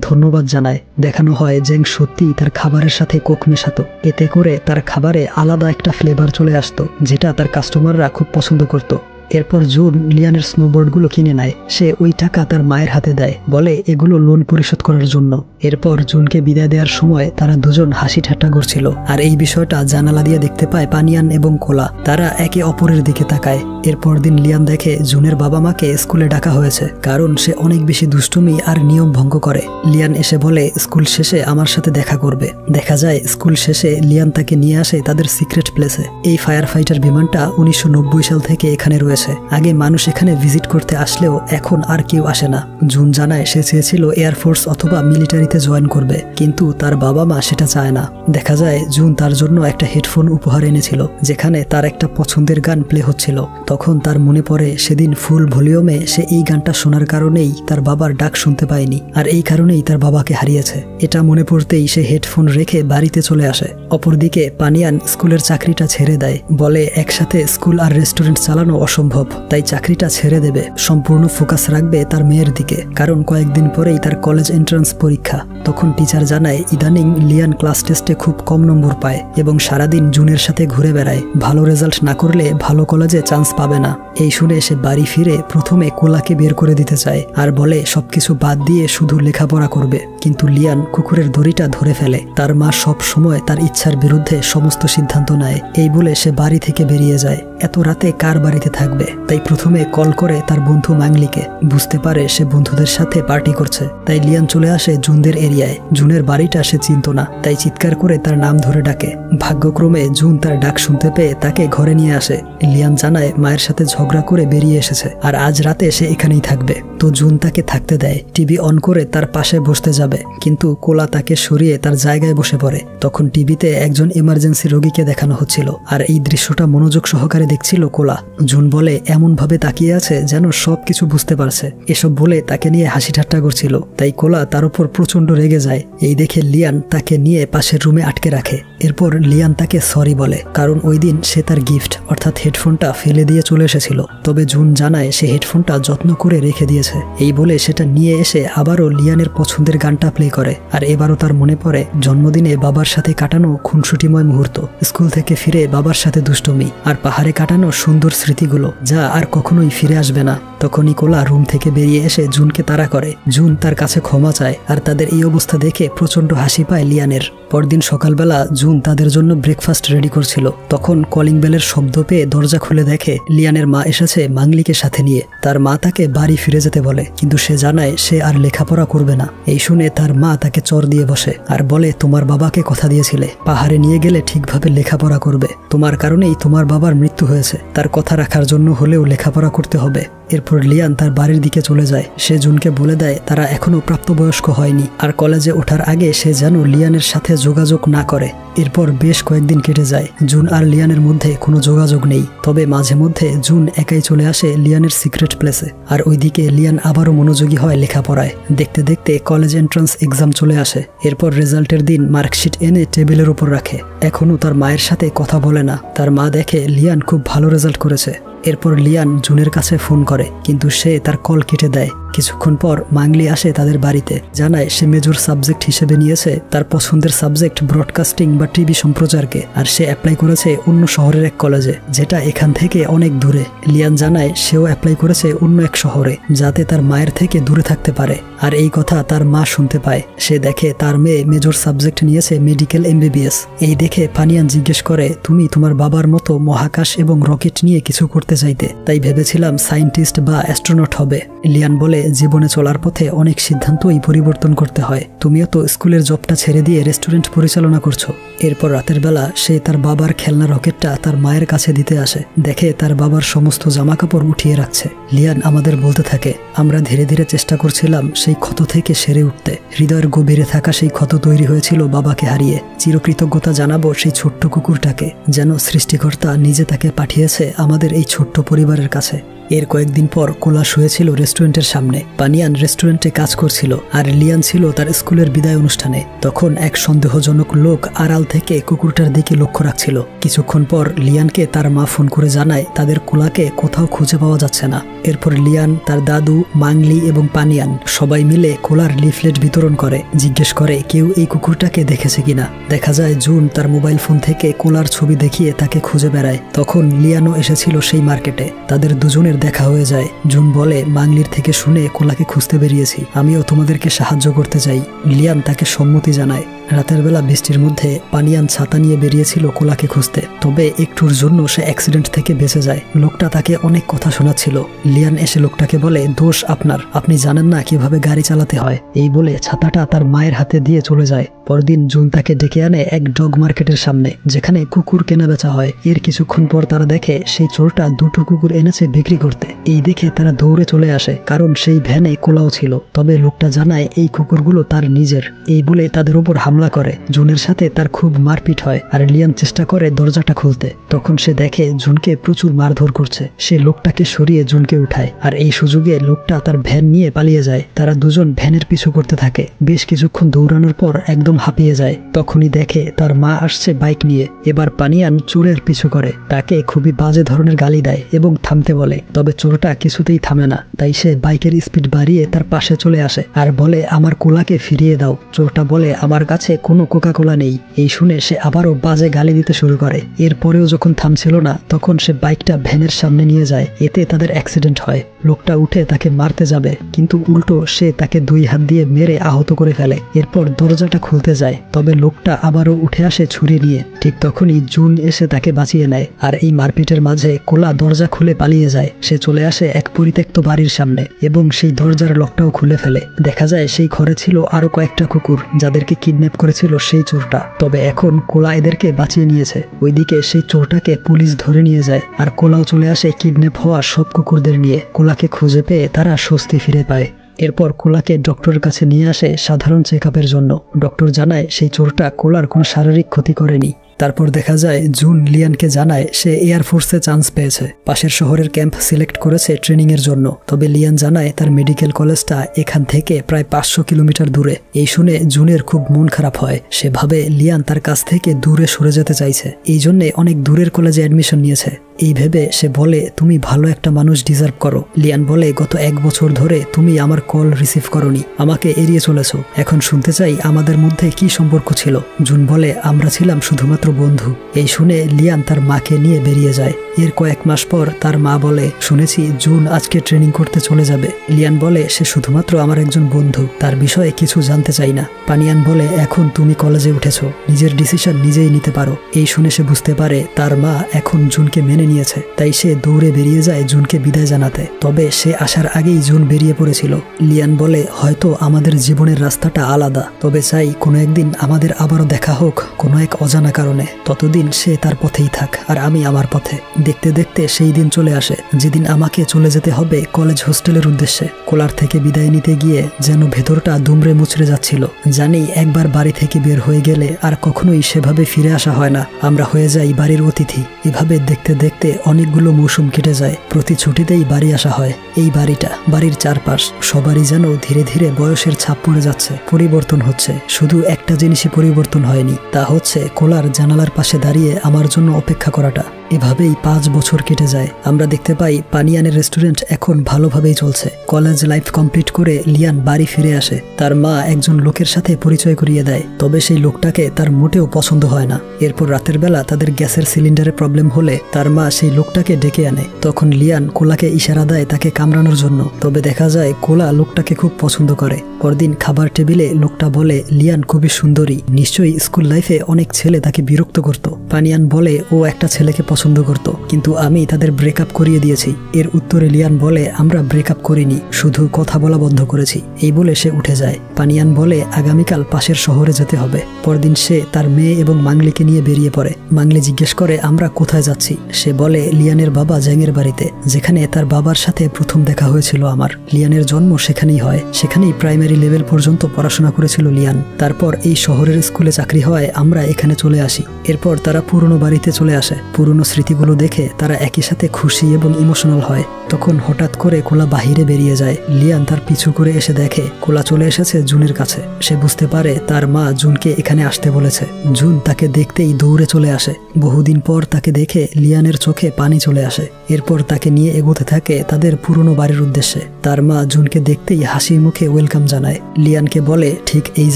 ধন্যবাদ জানায়। দেখানো হয় জ্যাং সত্যিই তার খাবারের সাথে কোক মেশাতো। এতে করে তার খাবারে আলাদা একটা ফ্লেভার চলে আসতো, যেটা তার কাস্টমাররা খুব পছন্দ করত। এরপর জুন লিয়ানের স্নোবোর্ডগুলো কিনে নেয়। সে ওই টাকা তার মায়ের হাতে দেয়, বলে এগুলো লোন পরিশোধ করার জন্য। এরপর জুনকে বিদায় দেওয়ার সময় তারা দুজন হাসি ঠাট্টা করছিল, আর এই বিষয়টা জানালা দিয়ে দেখতে পায় পানিয়ান এবং কোলা। তারা একে অপরের দিকে তাকায়। এরপর দিন লিয়ান দেখে জুনের বাবা মাকে স্কুলে ডাকা হয়েছে, কারণ সে অনেক বেশি দুষ্টুমি আর নিয়ম ভঙ্গ করে। লিয়ান এসে বলে, স্কুল শেষে আমার সাথে দেখা করবে। দেখা যায় স্কুল শেষে লিয়ান তাকে নিয়ে আসে তাদের সিক্রেট প্লেসে। এই ফায়ার ফাইটার বিমানটা 1990 সাল থেকে এখানে রয়েছে। আগে মানুষ এখানে ভিজিট করতে আসলেও এখন আর কেউ আসে না। জুন জানায় সে চেয়েছিল এয়ারফোর্স অথবা মিলিটারিতে জয়েন করবে, কিন্তু তার বাবা মা সেটা চায় না। দেখা যায় জুন তার জন্য একটা হেডফোন উপহার এনেছিল, যেখানে তার একটা পছন্দের গান প্লে হচ্ছিল। তখন তার মনে পড়ে সেদিন ফুল ভলিউমে সে এই গানটা শোনার কারণেই তার বাবার ডাক শুনতে পায়নি, আর এই কারণেই তার বাবাকে হারিয়েছে। এটা মনে পড়তেই সে হেডফোন রেখে বাড়িতে চলে আসে। অপরদিকে পানিয়ান স্কুলের চাকরিটা ছেড়ে দেয়, বলে একসাথে স্কুল আর রেস্টুরেন্ট চালানো অসম্ভব, তাই চাকরিটা ছেড়ে দেবে। সম্পূর্ণ ফোকাস রাখবে তার মেয়ের দিকে, কারণ কয়েকদিন পরেই তার কলেজ এন্ট্রান্স পরীক্ষা। তখন টিচার জানায় ইদানিং লিয়ান ক্লাস টেস্টে খুব কম নম্বর পায় এবং সারাদিন জুনের সাথে ঘুরে বেড়ায়। ভালো রেজাল্ট না করলে ভালো কলেজে চান্স পাবে না। এই শুনে সে বাড়ি ফিরে প্রথমে কোলাকে বের করে দিতে চায় আর বলে সবকিছু বাদ দিয়ে শুধু লেখাপড়া করবে। কিন্তু লিয়ান কুকুরের দড়িটা ধরে ফেলে। তার মা সব সময় তার ইচ্ছার বিরুদ্ধে সমস্ত সিদ্ধান্ত নেয়। এই বলে সে বাড়ি থেকে বেরিয়ে যায়। এত রাতে কার বাড়িতে থাকবে, তাই প্রথমে কল করে তার বন্ধু মাংলিকে। বুঝতে পারে সে বন্ধুদের সাথে পার্টি করছে, তাই লিয়ান চলে আসে জুনদের এরিয়ায়। জুনের বাড়িটা সে চিনত না, তাই চিৎকার করে তার নাম ধরে ডাকে। ভাগ্যক্রমে জুন তার ডাক শুনতে পেয়ে তাকে ঘরে নিয়ে আসে। লিয়ান জানায় মায়ের সাথে ঝগড়া করে বেরিয়ে এসেছে আর আজ রাতে সে এখানেই থাকবে। তো জুন তাকে থাকতে দেয়। টিভি অন করে তার পাশে বসতে যাবে, কিন্তু কোলা তাকে সরিয়ে তার জায়গায় বসে পড়ে। তখন টিভিতে একজন ইমার্জেন্সি রোগীকে দেখানো হচ্ছিল, আর এই দৃশ্যটা মনোযোগ সহকারে দেখছিল কোলা। জুন বলে এমন ভাবে তাকিয়ে আছে যেন সবকিছু বুঝতে পারছে। এসব বলে তাকে নিয়ে হাসি ঠাট্টা করছিল, তাই কোলা তার উপর প্রচন্ড রেগে যায়। এই দেখে লিয়ান তাকে নিয়ে পাশের রুমে আটকে রাখে। এরপর লিয়ান তাকে সরি বলে, কারণ ওই দিন সে তার গিফট অর্থাৎ হেডফোনটা ফেলে দিয়ে চলে এসেছিল। তবে জুন জানায় সে হেডফোনটা যত্ন করে রেখে দিয়েছে। এই বলে সেটা নিয়ে এসে আবারও লিয়ানের পছন্দের গানটা প্লে করে। আর এবারও তার মনে পড়ে জন্মদিনে বাবার সাথে কাটানো খুনসুটিময় মুহূর্ত, স্কুল থেকে ফিরে বাবার সাথে দুষ্টুমি, আর পাহাড়ে কাটানো সুন্দর স্মৃতিগুলো যা আর কখনোই ফিরে আসবে না। তখনই কোলা রুম থেকে বেরিয়ে এসে জুনকে তাড়া করে। জুন তার কাছে ক্ষমা চায়, আর তাদের এই অবস্থা দেখে প্রচন্ড হাসি পায় লিয়ানের। পরদিন সকালবেলা জুন তাদের জন্য ব্রেকফাস্ট রেডি করছিল। তখন কলিং বেলের শব্দ পেয়ে দরজা খুলে দেখে লিয়ানের মা এসেছে মাংলিকে সাথে নিয়ে। তার মা তাকে বাড়ি ফিরে যেতে বলে, কিন্তু সে জানায় সে আর লেখাপড়া করবে না। এই শুনে তার মা তাকে চর দিয়ে বসে আর বলে, তোমার বাবাকে কথা দিয়েছিলে পাহাড়ে নিয়ে গেলে ঠিকভাবে লেখাপড়া করবে, তোমার কারণেই তোমার বাবার মৃত্যু হয়েছে, তার কথা রাখার জন্য হলেও লেখাপড়া করতে হবে। এরপর লিয়ান তার বাড়ির দিকে চলে যায়। সে জুনকে বলে দেয় তারা এখনো প্রাপ্তবয়স্ক হয়নি, আর কলেজে ওঠার আগে সে যেন লিয়ানের সাথে যোগাযোগ না করে। এরপর বেশ কয়েকদিন কেটে যায়। জুন আর লিয়ানের মধ্যে কোনো যোগাযোগ নেই। তবে মাঝে মধ্যে জুন একাই চলে আসে লিয়ানের সিক্রেট প্লেসে, আর ওইদিকে লিয়ান আবারও মনোযোগী হয় লেখাপড়ায়। দেখতে দেখতে কলেজ এন্ট্রান্স এক্সাম চলে আসে। এরপর রেজাল্টের দিন মার্কশিট এনে টেবিলের উপর রাখে। এখনো তার মায়ের সাথে কথা বলে না। তার মা দেখে লিয়ান খুব ভালো রেজাল্ট করেছে। এরপর লিয়ান জুনের কাছে ফোন করে, কিন্তু সে তার কল কেটে দেয়। কিছুক্ষণ পর মাংলি আসে তাদের বাড়িতে, জানায় সে মেজর সাবজেক্ট হিসেবে নিয়েছে তার পছন্দের সাবজেক্ট ব্রডকাস্টিং বা টিভি সম্প্রচারকে, আর সে অ্যাপ্লাই করেছে অন্য শহরের এক কলেজে যেটা এখান থেকে অনেক দূরে। লিয়ান জানায় সেও অ্যাপ্লাই করেছে অন্য এক শহরে যাতে তার মায়ের থেকে দূরে থাকতে পারে, আর এই কথা তার মা শুনতে পায়। সে দেখে তার মেয়ে মেজর সাবজেক্ট নিয়েছে মেডিকেল MBBS। এই দেখে পানিয়ান জিজ্ঞেস করে, তুমি তোমার বাবার মতো মহাকাশ এবং রকেট নিয়ে কিছু করতে চাইতে, তাই ভেবেছিলাম সায়েন্টিস্ট বা অ্যাস্ট্রোনট হবে। লিয়ান বলে, জীবনে চলার পথে অনেক সিদ্ধান্তই পরিবর্তন করতে হয়, তুমিও তো স্কুলের জবটা ছেড়ে দিয়ে রেস্টুরেন্ট পরিচালনা করছো। এরপর রাতের বেলা সে তার বাবার খেলনা রকেটটা তার মায়ের কাছে দিতে আসে, দেখে তার বাবার সমস্ত জামাকাপড় উঠিয়ে রাখছে। লিয়ান আমাদের বলতে থাকে, আমরা ধীরে ধীরে চেষ্টা করছিলাম সেই ক্ষত থেকে সেরে উঠতে। হৃদয়ের গভীরে থাকা সেই ক্ষত তৈরি হয়েছিল বাবাকে হারিয়ে। চিরকৃতজ্ঞতা জানাবো সেই ছোট্ট কুকুরটাকে, যেন সৃষ্টিকর্তা নিজে তাকে পাঠিয়েছে আমাদের এই ছোট্ট পরিবারের কাছে। এর কয়েকদিন পর কোলা শুয়েছিল রেস্টুরেন্টের সামনে। পানিয়ান রেস্টুরেন্টে কাজ করছিল আর লিয়ান ছিল তার স্কুলের বিদায় অনুষ্ঠানে। তখন এক সন্দেহজনক লোক আড়াল থেকে কুকুরটার দিকে লক্ষ্য রাখছিল। কিছুক্ষণ পর লিয়ানকে তার মা ফোন করে জানায় তাদের কোলাকে কোথাও খুঁজে পাওয়া যাচ্ছে না। এরপর লিয়ান, তার দাদু, মাংলি এবং পানিয়ান সবাই মিলে কোলার লিফলেট বিতরণ করে, জিজ্ঞেস করে কেউ এই কুকুরটাকে দেখেছে কিনা। দেখা যায় জুন তার মোবাইল ফোন থেকে কোলার ছবি দেখিয়ে তাকে খুঁজে বেড়ায়। তখন লিয়ানও এসেছিল সেই মার্কেটে। তাদের দুজনের দেখা হয়ে যায়। জুন বলে, মাংলির থেকে শুনে কোলাকে খুঁজতে বেরিয়েছি, আমিও তোমাদেরকে সাহায্য করতে চাই। লিয়ান তাকে সম্মতি জানায়। রাতের বেলা বৃষ্টির মধ্যে পানিয়ান ছাতা নিয়ে বেরিয়েছিল কোলাকে খুঁজতে, তবে একটুর জন্য সে অ্যাক্সিডেন্ট থেকে বেঁচে যায়। লোকটা তাকে অনেক কথা শোনাচ্ছিল। লিয়ান এসে লোকটাকে বলে, দোষ আপনার, আপনি জানেন না কিভাবে গাড়ি চালাতে হয়। এই বলে ছাতাটা তার মায়ের হাতে দিয়ে চলে যায়। পরদিন জুন তাকে ডেকে আনে এক ডগ মার্কেটের সামনে, যেখানে কুকুর কেনা বেচা হয়। এর কিছুক্ষণ পর তারা দেখে সেই চোরটা দুটো কুকুর এনেছে বিক্রি করতে। এই দেখে তারা দৌড়ে চলে আসে, কারণ সেই ভ্যানে কোলাও ছিল। তবে লোকটা জানায় এই কুকুরগুলো তার নিজের। এই বলে তাদের উপর হামলা করে। জুনের সাথে তার খুব মারপিট হয়, আর লিয়ান চেষ্টা করে দরজাটা খুলতে। তখন সে দেখে জুনকে প্রচুর মারধর করছে। সে লোকটাকে সরিয়ে জুনকে উঠায়, আর এই সুযোগে লোকটা তার ভ্যান নিয়ে পালিয়ে যায়। তারা দুজন ভ্যানের পিছু করতে থাকে। বেশ কিছুক্ষণ দৌড়ানোর পর একদম হাঁপিয়ে যায়। তখনই দেখে তার মা আসছে বাইক নিয়ে। এবার পানিয়ান চোরের পিছু করে, তাকে খুবই বাজে ধরনের গালি দেয় এবং থামতে বলে। তবে চোরটা কিছুতেই থামে না, তাই সে বাইকের স্পিড বাড়িয়ে তার পাশে চলে আসে আর বলে, আমার কোলাকে ফিরিয়ে দাও। চোরটা বলে, আমার কাছে কোনো কোকা কোলা নেই। এই শুনে সে আবারও বাজে গালি দিতে শুরু করে। এরপরেও যখন থামছিল না, তখন সে বাইকটা ভ্যানের সামনে নিয়ে যায়। এতে তাদের অ্যাক্সিডেন্ট হয়। লোকটা উঠে তাকে মারতে যাবে, কিন্তু উল্টো সে তাকে 2 হাত দিয়ে মেরে আহত করে ফেলে। এরপর দরজাটা খুলতে যায়, তবে লোকটা আবারও উঠে আসে ছুরি নিয়ে। ঠিক তখনই জুন এসে তাকে বাঁচিয়ে নেয়। আর এই মারপিটের মাঝে কোলা দরজা খুলে পালিয়ে যায়। সে চলে আসে এক পরিত্যক্ত বাড়ির সামনে এবং সেই দরজার লকটাও খুলে ফেলে। দেখা যায় সেই ঘরে ছিল আরো কয়েকটা কুকুর, যাদেরকে কিডন্যাপ করেছিল সেই চোরটা। তবে এখন কোলা এদেরকে বাঁচিয়ে নিয়েছে। ওইদিকে সেই চোরটাকে পুলিশ ধরে নিয়ে যায়, আর কোলাও চলে আসে কিডন্যাপ হওয়া সব কুকুরদের নিয়ে। কোলাকে খুঁজে পেয়ে তারা স্বস্তি ফিরে পায়। এরপর কোলাকে ডক্টরের কাছে নিয়ে আসে সাধারণ চেকআপের জন্য। ডক্টর জানায় সেই চোরটা কোলার কোনো শারীরিক ক্ষতি করেনি। তারপর দেখা যায় জুন লিয়ানকে জানায় সে এয়ারফোর্সে চান্স পেয়েছে, পাশের শহরের ক্যাম্প সিলেক্ট করেছে ট্রেনিংয়ের জন্য। তবে লিয়ান জানায় তার মেডিকেল কলেজটা এখান থেকে প্রায় 500 কিলোমিটার দূরে। এই শুনে জুনের খুব মন খারাপ হয়। সে ভাবে লিয়ান তার কাছ থেকে দূরে সরে যেতে চাইছে, এই জন্যে অনেক দূরের কলেজে অ্যাডমিশন নিয়েছে। এই ভেবে সে বলে, তুমি ভালো একটা মানুষ ডিজার্ভ করো। লিয়ান বলে, গত 1 বছর ধরে তুমি আমার কল রিসিভ করনি, আমাকে এড়িয়ে চলেছ। এখন শুনতে চাই আমাদের মধ্যে কি সম্পর্ক ছিল। জুন বলে, আমরা ছিলাম শুধুমাত্র বন্ধু। এই শুনে লিয়ান তার মাকে নিয়ে বেরিয়ে যায়। এর কয়েক মাস পর তার মা বলে, শুনেছি জুন আজকে ট্রেনিং করতে চলে যাবে। লিয়ান বলে, সে শুধুমাত্র আমার একজন বন্ধু, তার বিষয়ে কিছু জানতে চাই না। পানিয়ান বলে, এখন তুমি কলেজে উঠেছো, নিজের ডিসিশন নিজেই নিতে পারো। এই শুনে সে বুঝতে পারে তার মা এখন জুনকে মেনে নিয়েছে, তাই সে দৌড়ে বেরিয়ে যায় জুনকে বিদায় জানাতে। তবে সে আসার আগেই জুন বেরিয়ে পড়েছিল। লিয়ান বলে, হয়তো আমাদের জীবনের রাস্তাটা আলাদা, তবে চাই কোনো একদিন আমাদের আবারও দেখা হোক কোনো এক অজানা কারণে। ততদিন সে তার পথেই থাক আর আমি আমার পথে। দেখতে দেখতে সেই দিন চলে আসে যেদিন আমাকে চলে যেতে হবে কলেজ হোস্টেলের উদ্দেশ্যে। কোলার থেকে বিদায় নিতে গিয়ে যেন ভেতরটা দুমড়ে মুচড়ে যাচ্ছিল। জানি একবার বাড়ি থেকে বের হয়ে গেলে আর কখনোই সেভাবে ফিরে আসা হয় না, আমরা হয়ে যাই বাড়ির অতিথি। এভাবে দেখতে দেখতে অনেকগুলো মৌসুম কেটে যায়। প্রতি ছুটিতেই বাড়ি আসা হয়। এই বাড়িটা, বাড়ির চারপাশ, সবারই যেন ধীরে ধীরে বয়সের ছাপ পড়ে যাচ্ছে, পরিবর্তন হচ্ছে। শুধু একটা জিনিসই পরিবর্তন হয়নি, তা হচ্ছে কোলার জানালার পাশে দাঁড়িয়ে আমার জন্য অপেক্ষা করাটা। এভাবেই 5 বছর কেটে যায়। আমরা দেখতে পাই পানিয়ানের রেস্টুরেন্ট এখন ভালোভাবেই চলছে। কলেজ লাইফ কমপ্লিট করে লিয়ান বাড়ি ফিরে আসে। তার মা একজন লোকের সাথে পরিচয় করিয়ে দেয়, তবে সেই লোকটাকে তার মোটেও পছন্দ হয় না। এরপর রাতের বেলা তাদের গ্যাসের সিলিন্ডারে প্রবলেম হলে তার মা সেই লোকটাকে ডেকে আনে। তখন লিয়ান কোলাকে ইশারা দেয় তাকে কামড়ানোর জন্য, তবে দেখা যায় কোলা লোকটাকে খুব পছন্দ করে। পরদিন খাবার টেবিলে লোকটা বলে লিয়ান খুবই সুন্দরী, নিশ্চয়ই স্কুল লাইফে অনেক ছেলে তাকে বিরক্ত করত। পানিয়ান বলে ও একটা ছেলেকে পছন্দ করত, কিন্তু আমি তাদের ব্রেকআপ করিয়ে দিয়েছি। এর উত্তরে লিয়ান বলে আমরা ব্রেকআপ করিনি, শুধু কথা বলা বন্ধ করেছি। এই বলে সে উঠে যায়। পানিয়ান বলে আগামীকাল পাশের শহরে যেতে হবে। পরদিন সে তার মেয়ে এবং মাংলিকে নিয়ে বেরিয়ে পড়ে। মাংলি জিজ্ঞেস করে আমরা কোথায় যাচ্ছি। সে বলে লিয়ানের বাবা জ্যাংয়ের বাড়িতে, যেখানে তার বাবার সাথে প্রথম দেখা হয়েছিল আমার। লিয়ানের জন্ম সেখানেই হয়, সেখানেই প্রাইমারি লেভেল পর্যন্ত পড়াশোনা করেছিল লিয়ান। তারপর এই শহরের স্কুলে চাকরি হওয়ায় আমরা এখানে চলে আসি। এরপর তারা পুরনো বাড়িতে চলে আসে। পুরনো স্মৃতিগুলো দেখে তারা একই সাথে খুশি এবং ইমোশনাল হয়। তখন হঠাৎ করে কোলা বাহিরে বেরিয়ে যায়। লিয়ান তার পিছু করে এসে দেখে কোলা চলে এসেছে জুনের কাছে। সে বুঝতে পারে তার মা জুনকে এখানে আসতে বলেছে। জুন তাকে দেখতেই দৌড়ে চলে আসে। বহুদিন পর তাকে দেখে লিয়ানের চোখে পানি চলে আসে। এরপর তাকে নিয়ে এগোতে থাকে তাদের পুরনো বাড়ির উদ্দেশ্যে। তার মা জুনকে দেখতেই হাসি মুখে ওয়েলকাম জানায়। লিয়ানকে বলে ঠিক এই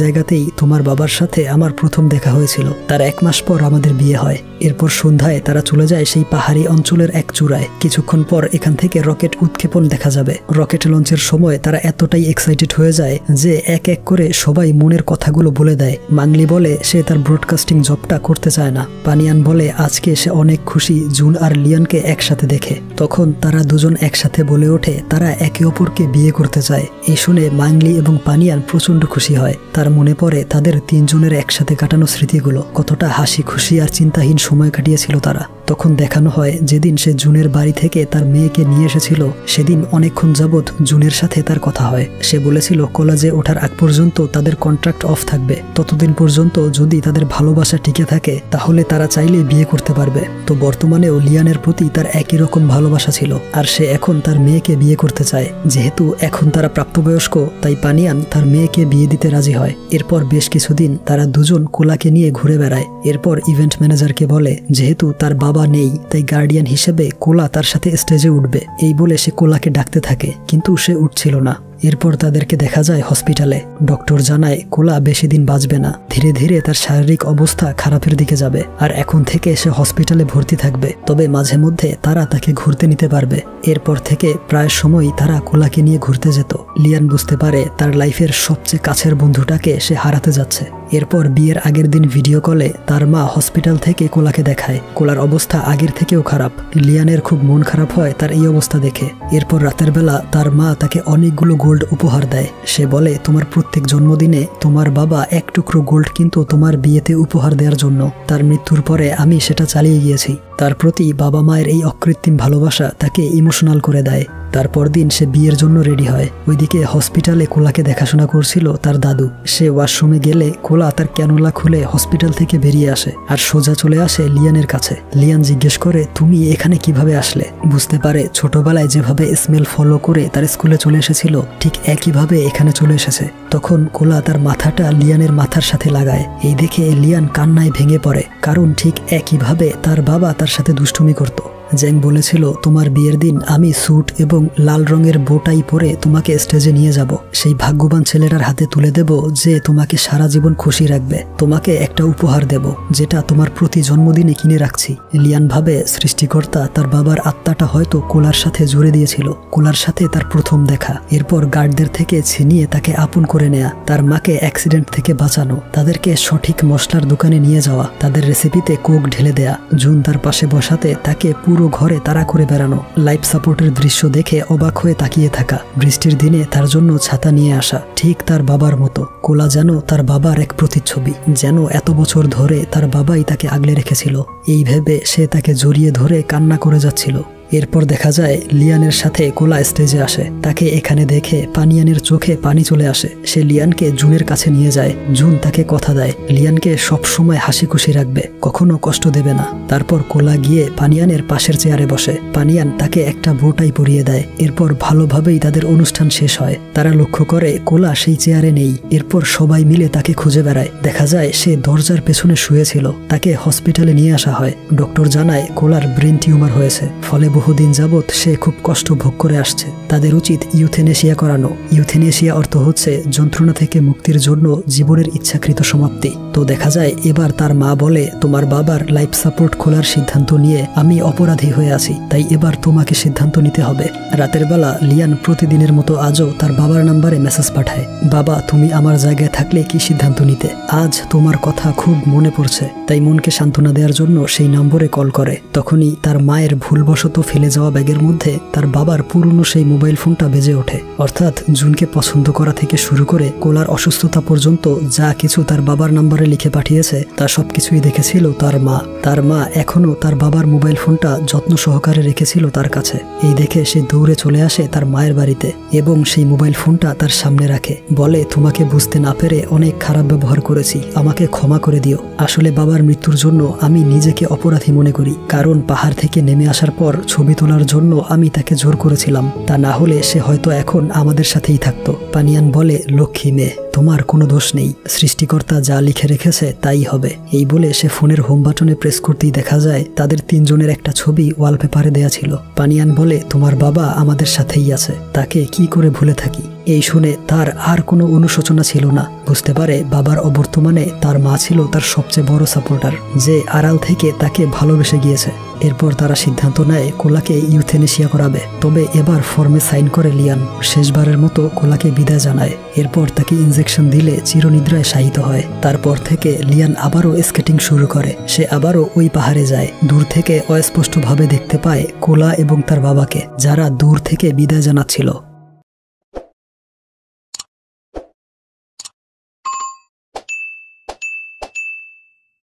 জায়গাতেই তোমার বাবার সাথে আমার প্রথম দেখা হয়েছিল। তার 1 মাস পর আমাদের বিয়ে হয়। এরপর সন্ধ্যায় তারা চলে যায় সেই পাহাড়ি অঞ্চলের এক চূড়ায়। কিছুক্ষণ পর এখান থেকে রকেট উৎক্ষেপণ দেখা যাবে। রকেট লঞ্চের সময় তারা এতটাই এক্সাইটেড হয়ে যায় যে এক এক করে সবাই মনের কথাগুলো বলে দেয়। মাংলি বলে সে তার ব্রডকাস্টিং জবটা করতে চায় না। পানিয়ান বলে আজকে সে অনেক খুশি জুন আর লিয়ানকে একসাথে দেখে। তখন তারা দুজন একসাথে বলে ওঠে তারা একে অপরকে বিয়ে করতে চায়। এই শুনে মাংলি এবং পানিয়ান প্রচন্ড খুশি হয়। তার মনে পড়ে তাদের 3 জনের একসাথে কাটানো স্মৃতিগুলো, কতটা হাসি খুশি আর চিন্তাহীন সময় কাটিয়েছিল তারা। তখন দেখানো হয় যেদিন সে জুনের বাড়ি থেকে তার মেয়েকে নিয়ে এসেছিল, সেদিন অনেকক্ষণ যাবৎ জুনের সাথে তার কথা হয়। সে বলেছিল কলেজে ওঠার আগ পর্যন্ত তাদের কন্ট্রাক্ট অফ থাকবে, ততদিন পর্যন্ত যদি তাদের ভালোবাসা টিকে থাকে তাহলে তারা চাইলে বিয়ে করতে পারবে। তো বর্তমানেও লিয়ানের প্রতি তার একই রকম ভালোবাসা ছিল, আর সে এখন তার মেয়েকে বিয়ে করতে চায়। যেহেতু এখন তারা প্রাপ্তবয়স্ক, তাই পানিয়ান তার মেয়েকে বিয়ে দিতে রাজি হয়। এরপর বেশ কিছুদিন তারা দুজন কোলাকে নিয়ে ঘুরে বেড়ায়। এরপর ইভেন্ট ম্যানেজারকে বলে যেহেতু তার বাবা নেই তাই গার্ডিয়ান হিসেবে কোলা তার সাথে স্টেজে উঠবে। এই বলে সে কোলাকে ডাকতে থাকে, কিন্তু সে উঠছিল না। এরপর তাদেরকে দেখা যায় হসপিটালে। ডক্টর জানায় কোলা বেশি দিন বাঁচবে না, ধীরে ধীরে তার শারীরিক অবস্থা খারাপের দিকে যাবে, আর এখন থেকে সে হসপিটালে ভর্তি থাকবে। তবে মাঝে মধ্যে তারা তাকে ঘুরতে নিতে পারবে। এরপর থেকে প্রায় সময়ই তারা কোলাকে নিয়ে ঘুরতে যেত। লিয়ান বুঝতে পারে তার লাইফের সবচেয়ে কাছের বন্ধুটাকে সে হারাতে যাচ্ছে। এরপর বিয়ের আগের দিন ভিডিও কলে তার মা হসপিটাল থেকে কোলাকে দেখায়। কোলার অবস্থা আগের থেকেও খারাপ। লিয়ানের খুব মন খারাপ হয় তার এই অবস্থা দেখে। এরপর রাতের বেলা তার মা তাকে অনেকগুলো গোল্ড উপহার দেয়। সে বলে তোমার প্রত্যেক জন্মদিনে তোমার বাবা 1 টুকরো গোল্ড কিন্তু তোমার বিয়েতে উপহার দেওয়ার জন্য। তার মৃত্যুর পরে আমি সেটা চালিয়ে গিয়েছি। তার প্রতি বাবা মায়ের এই অকৃত্রিম ভালোবাসা তাকে ইমোশনাল করে দেয়। তারপর দিন সে বিয়ের জন্য রেডি হয়। ওইদিকে হসপিটালে কোলাকে দেখাশোনা করছিল তার দাদু। সে ওয়াশরুমে গেলে কোলা তার ক্যানুলা খুলে হসপিটাল থেকে বেরিয়ে আসে আর সোজা চলে আসে লিয়ানের কাছে। লিয়ান জিজ্ঞেস করে তুমি এখানে কিভাবে আসলে। বুঝতে পারে ছোটবেলায় যেভাবে স্মেল ফলো করে তার স্কুলে চলে এসেছিল ঠিক একইভাবে এখানে চলে এসেছে। তখন কোলা তার মাথাটা লিয়ানের মাথার সাথে লাগায়। এই দেখে লিয়ান কান্নায় ভেঙে পড়ে, কারণ ঠিক একইভাবে তার বাবা তার সাথে দুষ্টুমি করত। জ্যাং বলেছিল তোমার বিয়ের দিন আমি স্যুট এবং লাল রঙের বোটাই পরে তোমাকে স্টেজে নিয়ে যাব, সেই ভাগ্যবান ছেলেটার হাতে তুলে দেব যে তোমাকে সারা জীবন খুশি রাখবে, তোমাকে একটা উপহার দেব যেটা তোমার প্রতি জন্মদিনে কিনে রাখছি। লিয়ান ভাবে সৃষ্টিকর্তা তার বাবার আত্মাটা হয়তো কোলার সাথে জুড়ে দিয়েছিল। কোলার সাথে তার প্রথম দেখা, এরপর গার্ডদের থেকে ছিনিয়ে তাকে আপন করে নেয়া, তার মাকে অ্যাক্সিডেন্ট থেকে বাঁচানো, তাদেরকে সঠিক মশলার দোকানে নিয়ে যাওয়া, তাদের রেসিপিতে কোক ঢেলে দেয়া, জুন তার পাশে বসাতে তাকে পুরো ঘরে তাড়া করে বেড়ানো, লাইফ সাপোর্টের দৃশ্য দেখে অবাক হয়ে তাকিয়ে থাকা, বৃষ্টির দিনে তার জন্য ছাতা নিয়ে আসা, ঠিক তার বাবার মতো। কোলা যেন তার বাবার এক প্রতিচ্ছবি, যেন এত বছর ধরে তার বাবাই তাকে আগলে রেখেছিল। এই ভেবে সে তাকে জড়িয়ে ধরে কান্না করে যাচ্ছিল। এরপর দেখা যায় লিয়ানের সাথে কোলা স্টেজে আসে। তাকে এখানে দেখে পানিয়ানের চোখে পানি চলে আসে। সে লিয়ানকে জুনের কাছে নিয়ে যায়। জুন তাকে কথা দেয় লিয়ানকে সবসময় হাসি খুশি রাখবে, কখনো কষ্ট দেবে না। তারপর কোলা গিয়ে পানিয়ানের পাশের চেয়ারে বসে। পানিয়ান তাকে একটা বোটাই পরিয়ে দেয়। এরপর ভালোভাবেই তাদের অনুষ্ঠান শেষ হয়। তারা লক্ষ্য করে কোলা সেই চেয়ারে নেই। এরপর সবাই মিলে তাকে খুঁজে বেড়ায়। দেখা যায় সে দরজার পেছনে শুয়েছিল। তাকে হসপিটালে নিয়ে আসা হয়। ডক্টর জানায় কোলার ব্রেন টিউমার হয়েছে, ফলে বহুদিন যাবৎ সে খুব কষ্ট ভোগ করে আসছে। তাদের উচিত ইউথেনেশিয়া করানো। ইউথেনেশিয়া অর্থ হচ্ছে যন্ত্রণা থেকে মুক্তির জন্য জীবনের ইচ্ছাকৃত সমাপ্তি। তো দেখা যায় এবার তার মা বলে, তোমার বাবার লাইফ সাপোর্ট খোলার সিদ্ধান্ত নিয়ে আমি অপরাধী হয়ে আছি, তাই এবার তোমাকে সিদ্ধান্ত নিতে হবে। রাতের বেলা লিয়ান প্রতিদিনের মতো আজও তার বাবার নাম্বারে মেসেজ পাঠায়, বাবা তুমি আমার জায়গায় থাকলে কি সিদ্ধান্ত নিতে? আজ তোমার কথা খুব মনে পড়ছে। তাই মনকে সান্ত্বনা দেওয়ার জন্য সেই নম্বরে কল করে। তখনই তার মায়ের ভুলবশত ফেলে যাওয়া ব্যাগের মধ্যে তার বাবার পুরনো সেই মোবাইল ফোনটা বেজে ওঠে। অর্থাৎ জুনকে পছন্দ করা থেকে শুরু করে কোলার অসুস্থতা পর্যন্ত যা কিছু তার বাবার নাম্বারে লিখে পাঠিয়েছে তা সবকিছুই দেখেছিল তার মা। তার মা এখনো তার বাবার মোবাইল ফোনটা যত্ন সহকারে রেখেছিল তার কাছে। এই দেখে সে দৌড়ে চলে আসে তার মায়ের বাড়িতে এবং সেই মোবাইল ফোনটা তার সামনে রাখে। বলে, তোমাকে বুঝতে না পেরে অনেক খারাপ ব্যবহার করেছি, আমাকে ক্ষমা করে দিও। আসলে বাবার মৃত্যুর জন্য আমি নিজেকে অপরাধী মনে করি, কারণ পাহাড় থেকে নেমে আসার পর ছবি তোলার জন্য আমি তাকে জোর করেছিলাম। তা না হলে সে হয়তো এখন আমাদের সাথেই থাকতো। পানিয়ান বলে, লক্ষ্মী মেয়ে, তোমার কোনো দোষ নেই, সৃষ্টিকর্তা যা লিখে রেখেছে তাই হবে। এই বলে সে ফোনের হোম বাটনে প্রেস করতেই দেখা যায় তাদের তিনজনের একটা ছবি ওয়ালপেপারে দেয়া ছিল। পানিয়ান বলে, তোমার বাবা আমাদের সাথেই আছে, তাকে কি করে ভুলে থাকি? এই শুনে তার আর কোনো অনুশোচনা ছিল না। বুঝতে পারে বাবার অবর্তমানে তার মা ছিল তার সবচেয়ে বড় সাপোর্টার, যে আড়াল থেকে তাকে ভালোবেসে গিয়েছে। এরপর তারা সিদ্ধান্ত নেয় কোলাকে ইউথেনেশিয়া করাবে। তবে এবার ফর্মে সাইন করে লিয়ান। শেষবারের মতো কোলাকে বিদায় জানায়। এরপর তাকে ইনজেকশন দিলে চিরনিদ্রায় শায়িত হয়। তারপর থেকে লিয়ান আবারও স্কেটিং শুরু করে। সে আবারও ওই পাহাড়ে যায়। দূর থেকে অস্পষ্টভাবে দেখতে পায় কোলা এবং তার বাবাকে, যারা দূর থেকে বিদায় জানাচ্ছিল।